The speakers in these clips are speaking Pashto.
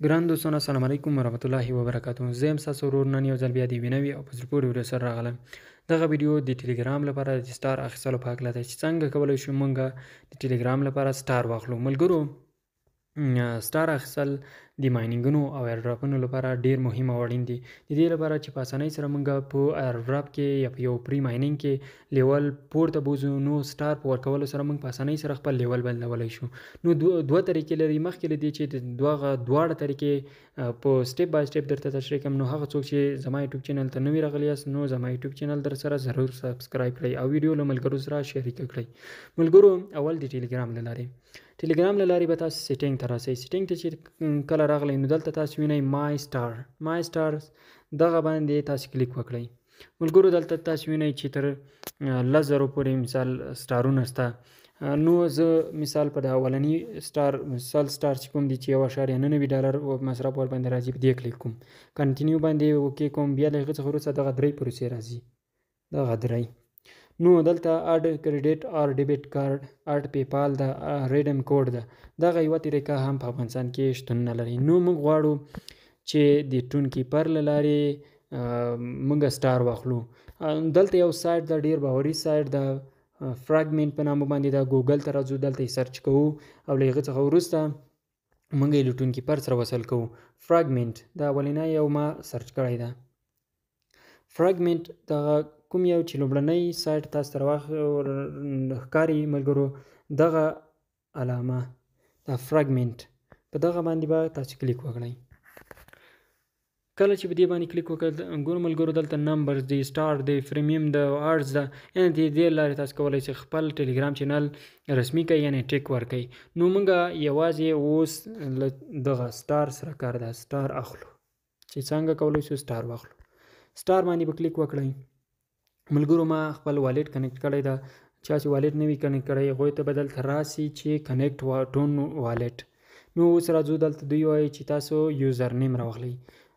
ګران دوستانو السلام علیکم ورحمت الله وبرکاتو. زه یم ستاسو ورور نن یو ځل بیا د یوې نوې او په زړه پورې ویډیو سره راغلم. دغه ویډیو د ټیلیګرام لپاره د سټار اخیستلو په هکله ده چې څنګه کولی شو موږ د ټیلیګرام لپاره سټار واخلو. ملګرو سټار اخیستل د ماینینګونو او ایرډراپونو لپاره ډیر مهم او اړین دي. د دې لپاره چې په اسانۍ سره موږ په ایرډراپ کې یا په یو پری ماینینګ کې لیول پورته بوځو، نو سټار په ورکولو سره موږ په اسانۍ سره خپل لیول بدلولی شو. نو دوه طریقې لري. مخکې له دې چې دواړه طریقې په سټیپ بای سټیپ درته تشریح کړم، نو هغه څوک چې زما یوټیوب چینل ته نوي راغلي یاست نو زما یوټیوب چینل در سره ضرور سبسکرایب کړئ او ویډیو له ملګرو سره شریک کړئ. ملګرو اول د ټیلیګرام له لارې له لارې به تاسو سیټینګ ته راسئ. سیټینګ ته چې کله راغلی نو دلته تاسو وینئ مای سټار دغه باندې تاسو کلیک وکړئ. ملګرو دلته تاسو وینئ چې تر 10,000 پورې مثال سټارونه شته. نو زه مثال په د اولني سټار چې کوم دی چې $1.99 مصرف ور باندې راځي په دې کلیک کوم. کنټینیو باندې اوکې کوم. بیا له هغه څخه وروسته دغه درې پروسې راځي. دغه درې نو دلته اډ کریډیټ اور ډیبټ کارت، اډ پیپال ده، ریډم کوډ ده. دغه یوه طریقه هم په افغانستان کې شتون نه لري. نو موږ غواړو چې د ټون کیپر له لارې موږ سټار واخلو. دلته یو سایټ ده، ډیر باوري سایټ ده، فراګمنټ په نامه باندې ده. ګوګل ته راځو، دلته یې سرچ کوو او له هغه څخه وروسته موږ یې له ټون کیپر سره وصل کوو. فراګمنټ دا اولنی یو ما سرچ کړی ده. فراګمنټ دغه کوم یو چې لومړنی سایټ تاسو ته ښکاري ملګرو، دغه علامه دا فراګمنټ په دغه باندې به تاسو کلیک وکړئ. کله چې په دې باندې کلیک وکړئ ګورو ملګرو دلته نمبر دی، سټار دی، پریمیم ده، آرټس ده. یعنې د دې لارې تاسو کولی شئ خپل ټیلیګرام چینل رسمي کړئ، یعنې ټیک ورکړئ. نو موږ یوازې اوس له دغه سټار سره کار ده، سټار اخلو. چې څنګه کولی شو سټار واخلو. سټار باندې به کلیک وکړئ. ملګرو ما خپل والټ کنیکټ کړی ده. چا چې والټ نه وي کنیکټ کړی هغوی ته به دلته راسي چې کنیکټ ټون والټ. نو اوس راځو دلته دوی وایي چې تاسو یوزر نیم راواخلئ.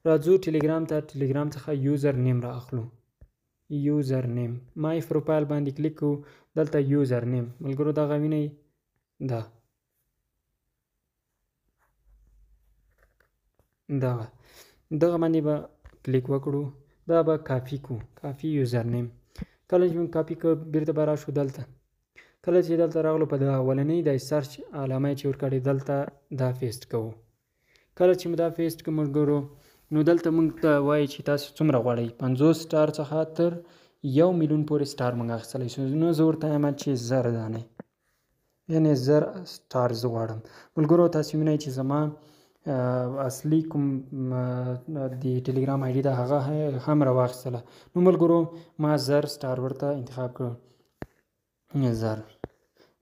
راځو ټیلیګرام ته، ټیلیګرام څخه یوزر نیم را اخلو. یوزر نیم مای پروفایل باندې کلیک کوو. دلته یوزر نیم ملګرو دغه وینئ دغه باندې به کلیک وکړو. دا به کاپی کو، کاپی یوزر نیم. کله چې موږ کاپی کړو بیرته به راشو دلته. کله چې دلته راغلو په د اولنۍ د سرچ علامه چې ورکړې دلته دا پیسټ کوو. کله چې مو دا پیسټ کړو ملګرو نو دلته موږ ته وایي چې تاسو څومره غواړئ. 50 سټار څخه تر 1 میلیون پورې سټار موږ اخیستلی شو. نو زه ورته وایم چې 1000 دانې، یعنې 1000 سټار زه غواړم. ملګرو تاسو وینئ چې زما اصلي کوم د ټیلیګرام آی ډي ده هغه هم راواخیستله. نو ملګرو ما 1000 سټار ورته انتخاب کړو. 1000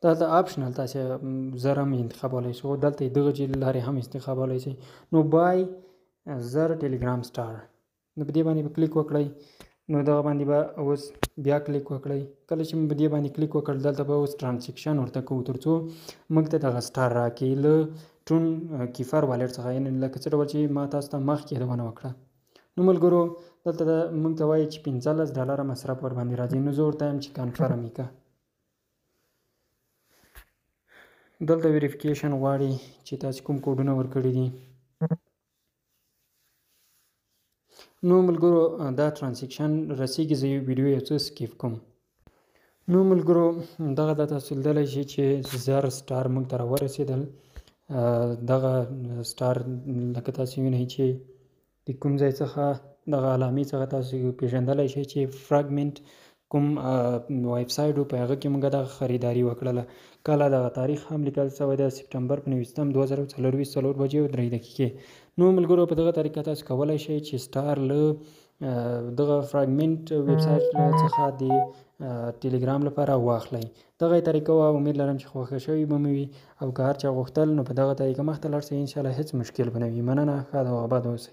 دلته آپشنل تاسو 1000 هم انتخابولی شو. دلته دغه لارې هم انتخابولی شئ. نو بای 1000 ټیلیګرام سټار. نو په دې باندې به کلیک وکړئ. نو دغه باندې به اوس بیا کلیک وکړئ. کله چې په دې باندې کلیک وکړل دلته به اوس ټرانزیکشن ورته کوو تر څو موږ ته دغه سټار راکړي له ټون کیفر والټ څخه، یعنې لکه څه ډول چې ما تاسو ته مخکې یادونه وکړه. نو ملګرو دلته موږ ته وایي چې $15 مصرف ور باندې راځي. نو زه ورته وایم چې کنفرم یې کړه. دلته ویریفیکیشن غواړي چې تاسو کوم کوډونه ورکړي دي. نو ملګرو دا ټرانزیکشن رسیږي. زه ویډیو یو څه سکیپ کوم. نو ملګرو دغه د تاسو لیدلی شئ چې 1000 سټار موږ ته راورسېدل. دغه سټار لکه تاسو وینئ چې د کوم ځای څخه دغه علامې څخه تاسو پېژندلی شئ چې فراګمنټ کوم ویب سایټ و په هغه کې موږ دغه خریداري وکړله. کله دغه تاریخ هم لیکل شوی ده سپټمبر په 29 2024 4:03. نو ملګرو په دغه طریقه تاسو کولی شئ چې سټار له دغه فراګمنټ ویب سایټ څخه د ټیلیګرام لپاره واخلئ. دغه طریقه وه. امید لرم چې خوښه شوې به مو وي او که هر چا غوښتل نو په دغه طریقه مخته لاړ شئ. انشاءالله هېڅ مشکل به نه وي. مننه. ښاد او آباد اوسئ.